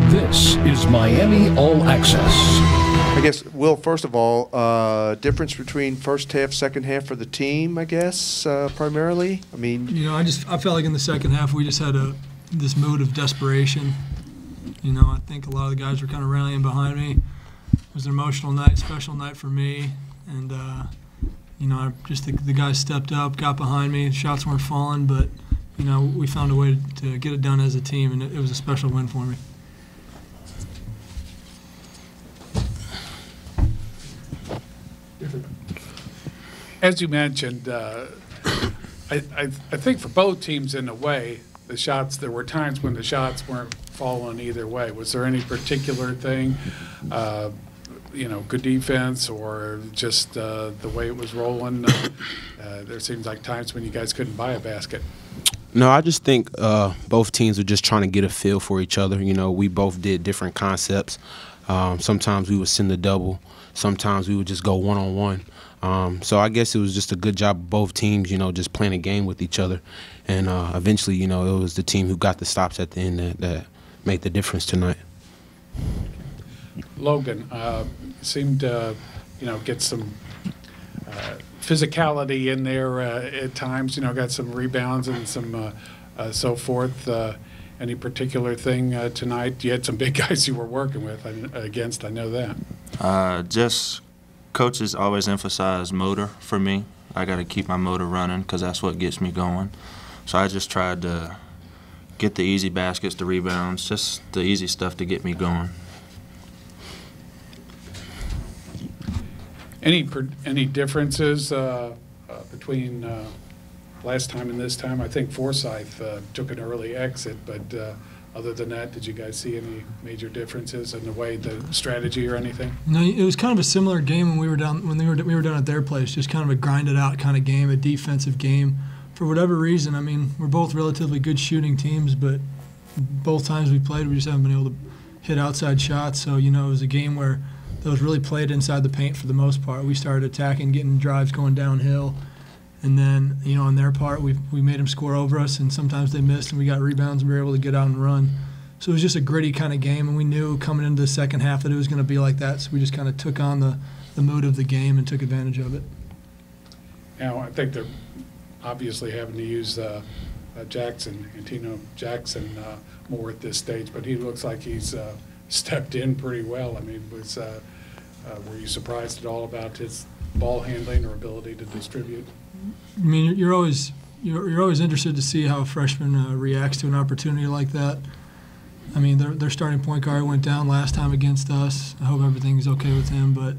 This is Miami All Access. I guess, Will, first of all, difference between first half, second half for the team, I guess, primarily? I mean, I felt like in the second half we just had this mood of desperation. I think a lot of the guys were kind of rallying behind me. It was an emotional night, special night for me, and the guys stepped up, got behind me. Shots weren't falling, but we found a way to get it done as a team, and it was a special win for me. As you mentioned, I think for both teams in a way, there were times when the shots weren't falling either way. Was there any particular thing, good defense or just the way it was rolling? There seems like times when you guys couldn't buy a basket. No, I just think both teams were just trying to get a feel for each other. We both did different concepts. Sometimes we would send a double. Sometimes we would just go one-on-one. So I guess it was just a good job of both teams, just playing a game with each other. And eventually, it was the team who got the stops at the end that made the difference tonight. Logan seemed to, get some physicality in there at times, got some rebounds and some so forth. Any particular thing tonight? You had some big guys you were working with against, I know that. Just coaches always emphasize motor for me. I got to keep my motor running because that's what gets me going. So I just tried to get the easy baskets, the rebounds, just the easy stuff to get me going. Any differences between last time and this time? I think Forsyth took an early exit, but other than that, did you guys see any major differences in the strategy or anything? No, it was kind of a similar game when we were down at their place. Just kind of a grinded out kind of game, a defensive game. For whatever reason, we're both relatively good shooting teams, but both times we played, we just haven't been able to hit outside shots. So it was a game where that was really played inside the paint for the most part. We started attacking, getting drives going downhill. And then, on their part, we made them score over us, and sometimes they missed, and we got rebounds, and we were able to get out and run. So it was just a gritty kind of game, and we knew coming into the second half that it was going to be like that, so we just kind of took on the mood of the game and took advantage of it. Now, I think they're obviously having to use Antino Jackson more at this stage, but he looks like he's stepped in pretty well. Were you surprised at all about his ball handling or ability to distribute? You're always interested to see how a freshman reacts to an opportunity like that. Their starting point guard went down last time against us. I hope everything's okay with him, but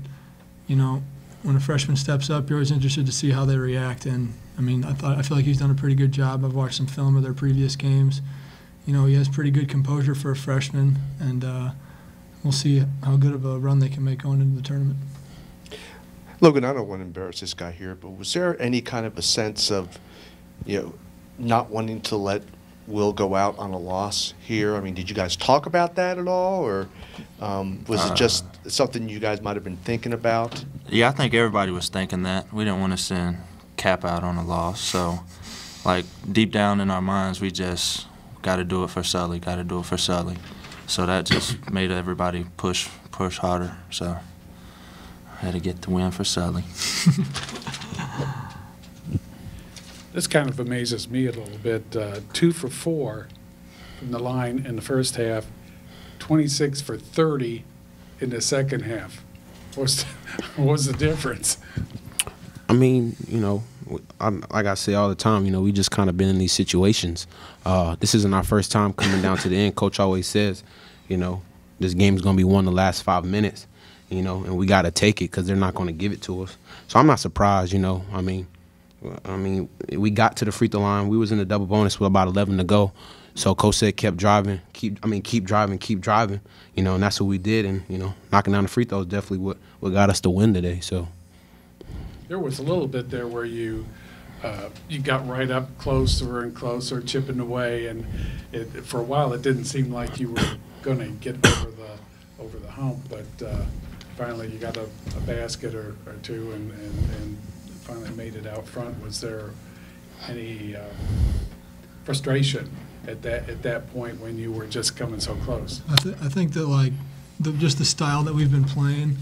when a freshman steps up, you're always interested to see how they react. And I feel like he's done a pretty good job. I've watched some film of their previous games. He has pretty good composure for a freshman, and we'll see how good of a run they can make going into the tournament. Logan, I don't want to embarrass this guy here, but was there any kind of a sense of, not wanting to let Will go out on a loss here? Did you guys talk about that at all, or was it just something you guys might have been thinking about? Yeah, I think everybody was thinking that. We didn't want to send Cap out on a loss. So, deep down in our minds, we just got to do it for Sully, got to do it for Sully. So that just made everybody push harder. So I had to get the win for Sully. This kind of amazes me a little bit. 2 for 4 from the line in the first half, 26 for 30 in the second half. What was the difference? Like I say all the time, we just kind of been in these situations. This isn't our first time coming down to the end. Coach always says, this game's going to be won the last 5 minutes, and we got to take it because they're not going to give it to us. So I'm not surprised, we got to the free throw line. We was in the double bonus with about 11 to go. So Coach said keep driving, keep driving, and that's what we did. And, knocking down the free throws definitely what got us to win today. So there was a little bit there where you got right up closer and closer, chipping away, and for a while it didn't seem like you were going to get over the hump, but finally you got a basket or two and finally made it out front. Was there any frustration at that point when you were just coming so close? I think that, like, just the style that we've been playing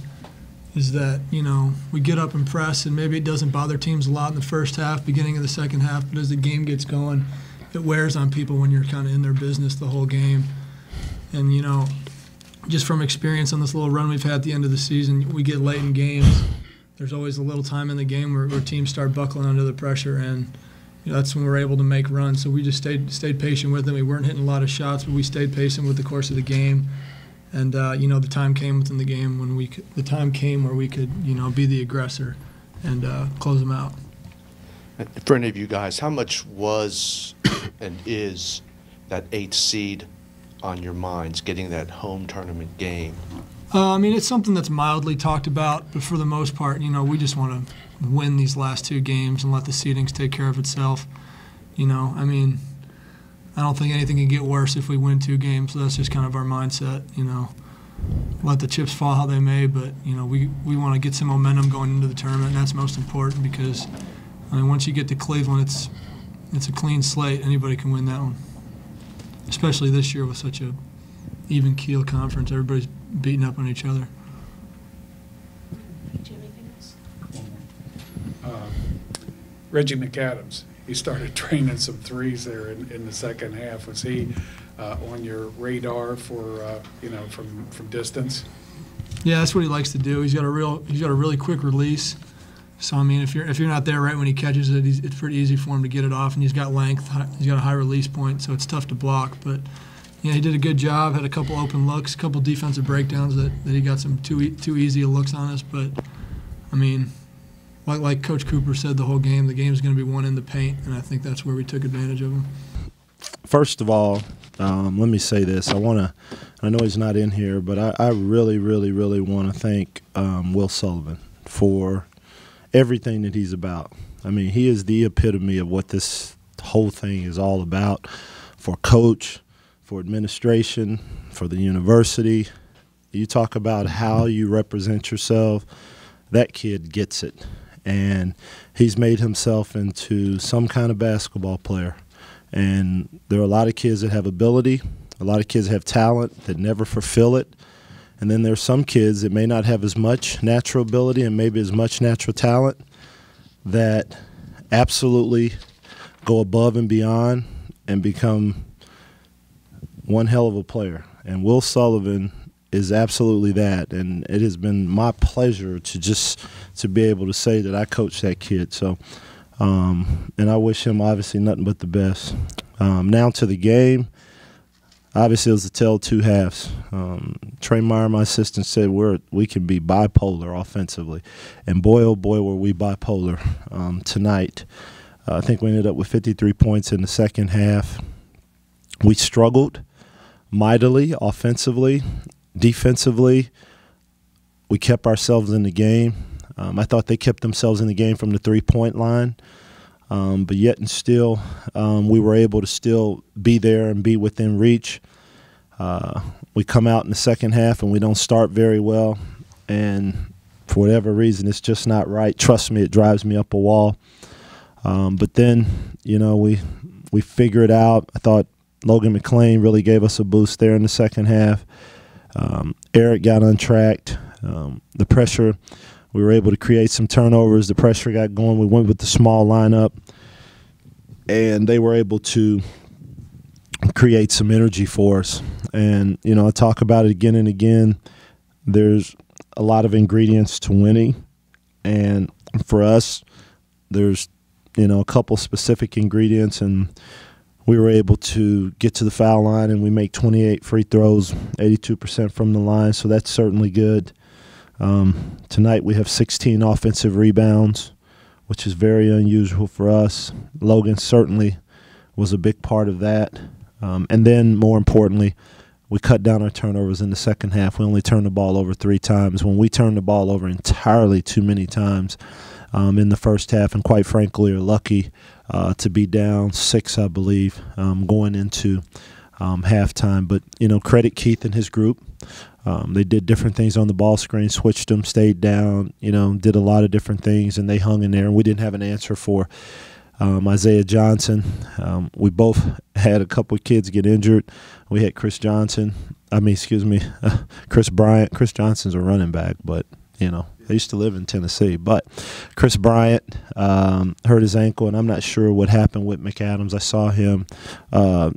is that, you know, we get up and press, and maybe it doesn't bother teams a lot in the first half, beginning of the second half, but as the game gets going, it wears on people when you're kind of in their business the whole game. And, you know, just from experience on this little run we've had at the end of the season, we get late in games. There's always a little time in the game where teams start buckling under the pressure, and you know, that's when we're able to make runs. So we just stayed patient with them. We weren't hitting a lot of shots, but we stayed patient with the course of the game. And you know, the time came within the game when the time came where we could, you know, be the aggressor and close them out. For any of you guys, how much was and is that 8th seed on your minds, getting that home tournament game? I mean, it's something that's mildly talked about, but for the most part, you know, we just want to win these last 2 games and let the seedings take care of itself. You know, I mean, I don't think anything can get worse if we win 2 games, so that's just kind of our mindset, you know. Let the chips fall how they may, but, you know, we want to get some momentum going into the tournament, and that's most important because, I mean, once you get to Cleveland, it's a clean slate. Anybody can win that one, especially this year with such a even-keel conference. Everybody's beating up on each other. Do you have anything else? Reggie McAdams, he started training some threes there in the second half. Was he on your radar for you know, from distance? Yeah, that's what he likes to do. He's got a really quick release. So I mean, if you're not there right when he catches it, it's pretty easy for him to get it off, and he's got length. He's got a high release point, so it's tough to block. But yeah, he did a good job. Had a couple open looks, a couple defensive breakdowns that he got some too easy looks on us. But I mean, like Coach Cooper said the whole game, the game's going to be won in the paint, and I think that's where we took advantage of him. First of all, let me say this. I know he's not in here, but I really, really, really want to thank Will Sullivan for everything that he's about. I mean, he is the epitome of what this whole thing is all about for coach, for administration, for the university. You talk about how you represent yourself, that kid gets it. And he's made himself into some kind of basketball player. And there are a lot of kids that have ability, a lot of kids have talent that never fulfill it. And then there's some kids that may not have as much natural ability and maybe as much natural talent that absolutely go above and beyond and become one hell of a player. And Will Sullivan is absolutely that. And it has been my pleasure to be able to say that I coached that kid. So, and I wish him obviously nothing but the best. Now to the game. Obviously, it was a tale of 2 halves. Trey Meyer, my assistant, said we can be bipolar offensively. And boy, oh boy, were we bipolar tonight. I think we ended up with 53 points in the second half. We struggled mightily offensively. Defensively, we kept ourselves in the game. I thought they kept themselves in the game from the 3-point line. But yet and still, we were able to still be there and be within reach. We come out in the second half and we don't start very well. And for whatever reason, it's just not right. Trust me, it drives me up a wall. But then, you know, we figure it out. I thought Logan McLane really gave us a boost there in the second half. Eric got untracked. The pressure, we were able to create some turnovers. The pressure got going. We went with the small lineup, and they were able to create some energy for us. And, you know, I talk about it again and again. There's a lot of ingredients to winning, and for us, there's, you know, a couple specific ingredients, and we were able to get to the foul line, and we make 28 free throws, 82% from the line, so that's certainly good. Tonight we have 16 offensive rebounds, which is very unusual for us. Logan certainly was a big part of that. And then, more importantly, we cut down our turnovers in the second half. We only turned the ball over 3 times. When we turned the ball over entirely too many times in the first half, and quite frankly are lucky to be down 6, I believe, going into halftime. But, you know, credit Keith and his group. They did different things on the ball screen, switched them, stayed down, you know, did a lot of different things, and they hung in there. And we didn't have an answer for Isaiah Johnson. We both had a couple of kids get injured. We had Chris Bryant. Chris Johnson's a running back, but, you know, I used to live in Tennessee. But Chris Bryant hurt his ankle, and I'm not sure what happened with McAdams. I saw him, Pat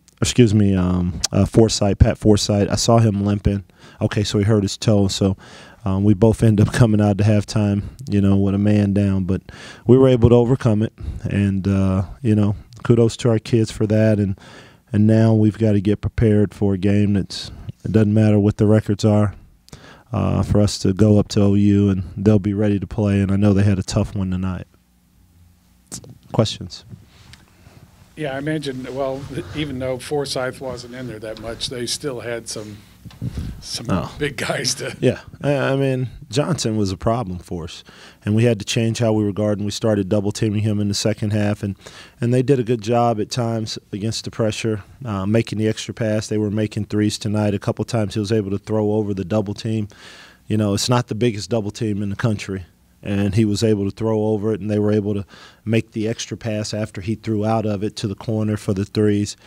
Forsythe. I saw him limping. Okay, so he hurt his toe. So we both ended up coming out to halftime, you know, with a man down. But we were able to overcome it. And, you know, kudos to our kids for that. And now we've got to get prepared for a game it doesn't matter what the records are. For us to go up to OU, and they'll be ready to play. And I know they had a tough one tonight. Questions? Yeah, I imagine, well, even though Forsyth wasn't in there that much, they still had some big guys to. Yeah. I mean, Johnson was a problem for us, and we had to change how we were guarding. We started double-teaming him in the second half, and they did a good job at times against the pressure, making the extra pass. They were making threes tonight. A couple times he was able to throw over the double team. You know, it's not the biggest double team in the country, and he was able to throw over it, and they were able to make the extra pass after he threw out of it to the corner for the threes.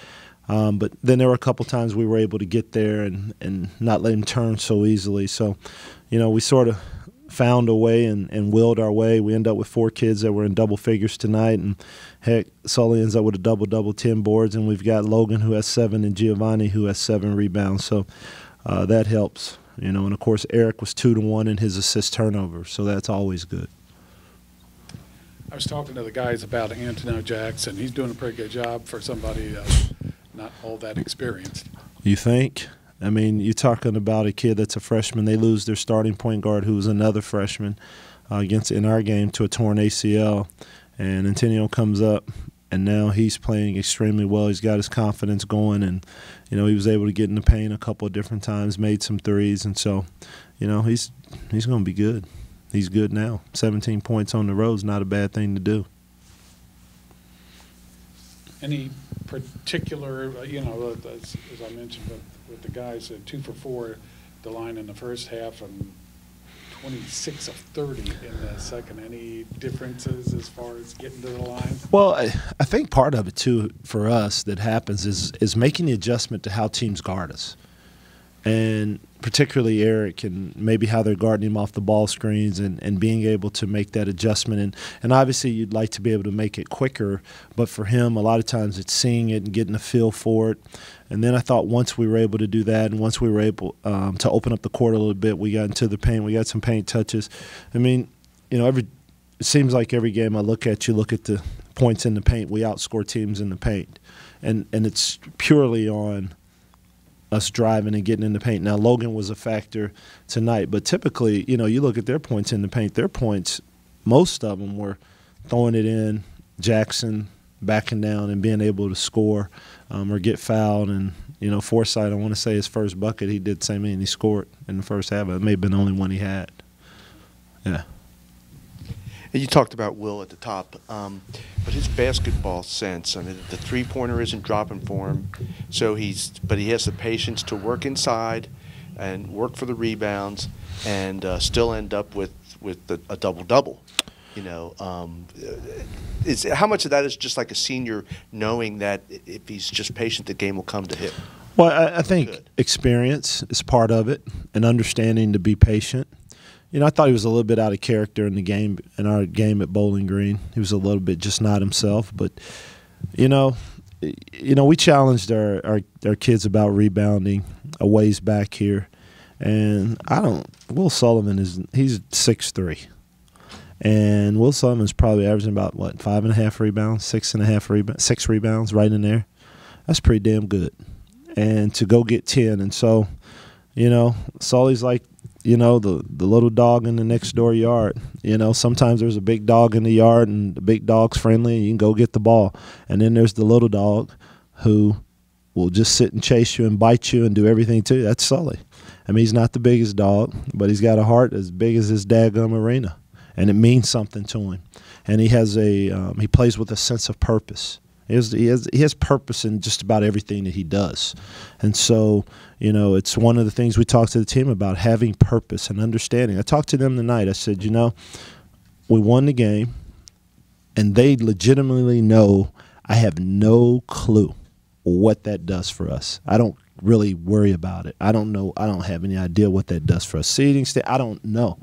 But then there were a couple times we were able to get there and not let him turn so easily. So, you know, we sort of found a way and willed our way. We ended up with 4 kids that were in double figures tonight. And, heck, Sully ends up with a double-double, 10 boards. And we've got Logan who has 7 and Giovanni who has 7 rebounds. So that helps, you know. And, of course, Eric was 2-1 in his assist turnover. So that's always good. I was talking to the guys about Antonio Jackson. He's doing a pretty good job for somebody not all that experienced. You think? I mean, you're talking about a kid that's a freshman. They lose their starting point guard, who was another freshman, in our game to a torn ACL. And Antonio comes up, and now he's playing extremely well. He's got his confidence going, and, you know, he was able to get in the paint a couple of different times, made some threes. And so, you know, he's going to be good. He's good now. 17 points on the road is not a bad thing to do. Any particular, you know, as I mentioned with the guys, 2 for 4, the line in the first half, and 26 of 30 in the second. Any differences as far as getting to the line? Well, I think part of it, too, for us that happens is making the adjustment to how teams guard us. And particularly Eric and maybe how they're guarding him off the ball screens and being able to make that adjustment. And obviously you'd like to be able to make it quicker, but for him a lot of times it's seeing it and getting a feel for it. And then I thought once we were able to do that and once we were able to open up the court a little bit, we got into the paint, we got some paint touches. I mean, you know, it seems like every game I look at the points in the paint, we outscore teams in the paint. And it's purely on us driving and getting in the paint. Now, Logan was a factor tonight, but typically, you know, you look at their points in the paint, their points, most of them were throwing it in, Jackson backing down and being able to score or get fouled. And, you know, Forsythe, I want to say his first bucket, he did the same thing. He scored in the first half. It may have been the only one he had. Yeah. You talked about Will at the top, but his basketball sense, I mean, the three-pointer isn't dropping for him, but he has the patience to work inside and work for the rebounds and still end up with a double-double. You know, how much of that is just like a senior knowing that if he's just patient, the game will come to him? Well, I think experience is part of it and understanding to be patient. You know, I thought he was a little bit out of character in our game at Bowling Green. He was a little bit just not himself. But, you know, we challenged our kids about rebounding a ways back here. And Will Sullivan he's 6'3". And Will Sullivan's probably averaging about, 5.5 rebounds, 6.5 rebounds, 6 rebounds right in there. That's pretty damn good. And to go get 10. And so, you know, Sully's like, you know, the little dog in the next door yard. You know, sometimes there's a big dog in the yard and the big dog's friendly and you can go get the ball. And then there's the little dog who will just sit and chase you and bite you and do everything to you. That's Sully. I mean, he's not the biggest dog, but he's got a heart as big as his daggum arena. And it means something to him. And he has he plays with a sense of purpose. He has purpose in just about everything that he does. And so, you know, it's one of the things we talked to the team about, having purpose and understanding. I talked to them tonight. I said, you know, we won the game. and they legitimately know I have no clue what that does for us. I don't really worry about it. I don't know. I don't have any idea what that does for us. Seeding state, I don't know.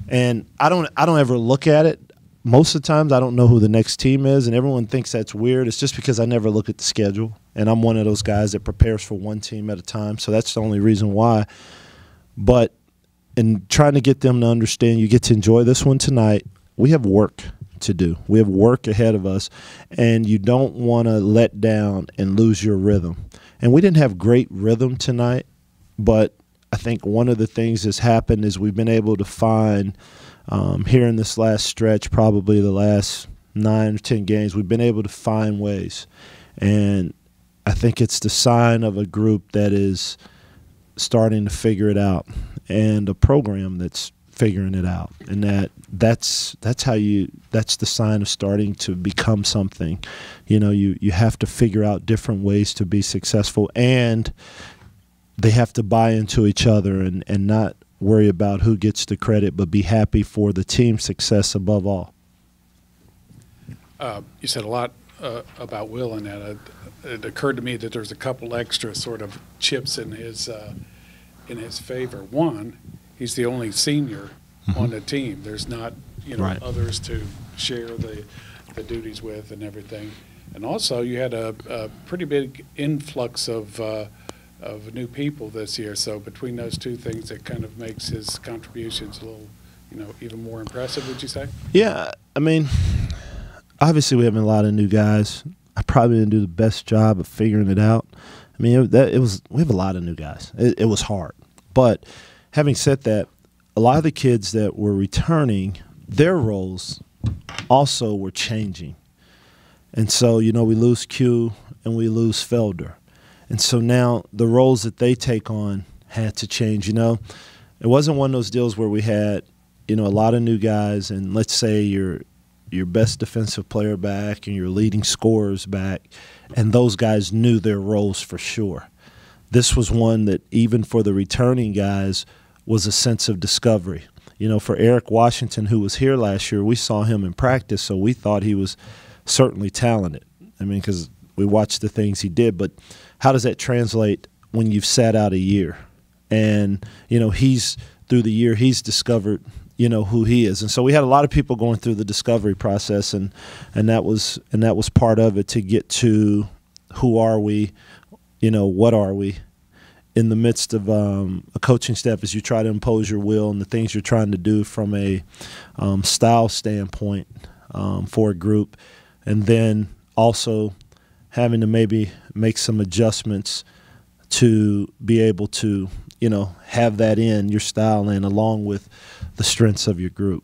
And I don't ever look at it. Most of the times I don't know who the next team is, and everyone thinks that's weird. It's just because I never look at the schedule, and I'm one of those guys that prepares for one team at a time, so that's the only reason why. But in trying to get them to understand you get to enjoy this one tonight, we have work to do. We have work ahead of us, and you don't want to let down and lose your rhythm. And we didn't have great rhythm tonight, but I think one of the things that's happened is we've been able to find here in this last stretch, probably the last 9 or 10 games, we've been able to find ways. And I think it's the sign of a group that is starting to figure it out and a program that's figuring it out. And that's the sign of starting to become something. You know, you have to figure out different ways to be successful, and they have to buy into each other and not worry about who gets the credit, but be happy for the team's success above all. You said a lot about Will in that. It occurred to me that there's a couple extra sort of chips in his favor. One, he's the only senior on the team. There's not, Right. others to share the duties with and everything. And also, you had a pretty big influx of new people this year. So between those two things, it kind of makes his contributions a little, even more impressive, would you say? Yeah, I mean, obviously we have a lot of new guys. I probably didn't do the best job of figuring it out. I mean, we have a lot of new guys. It was hard. But having said that, a lot of the kids that were returning, their roles also were changing. And so, we lose Q and we lose Felder. And so now the roles that they take on had to change. It wasn't one of those deals where we had, a lot of new guys, and let's say your best defensive player back and your leading scorers back, and those guys knew their roles for sure. This was one that even for the returning guys was a sense of discovery. For Eric Washington, who was here last year, we saw him in practice, so we thought he was certainly talented. I mean, because we watched the things he did, but how does that translate when you've sat out a year? And, he's through the year, he's discovered, who he is. And so we had a lot of people going through the discovery process, and that was part of it, to get to who are we, what are we in the midst of a coaching staff as you try to impose your will and the things you're trying to do from a style standpoint for a group, and then also having to maybe make some adjustments to be able to, have that in your style and along with the strengths of your group.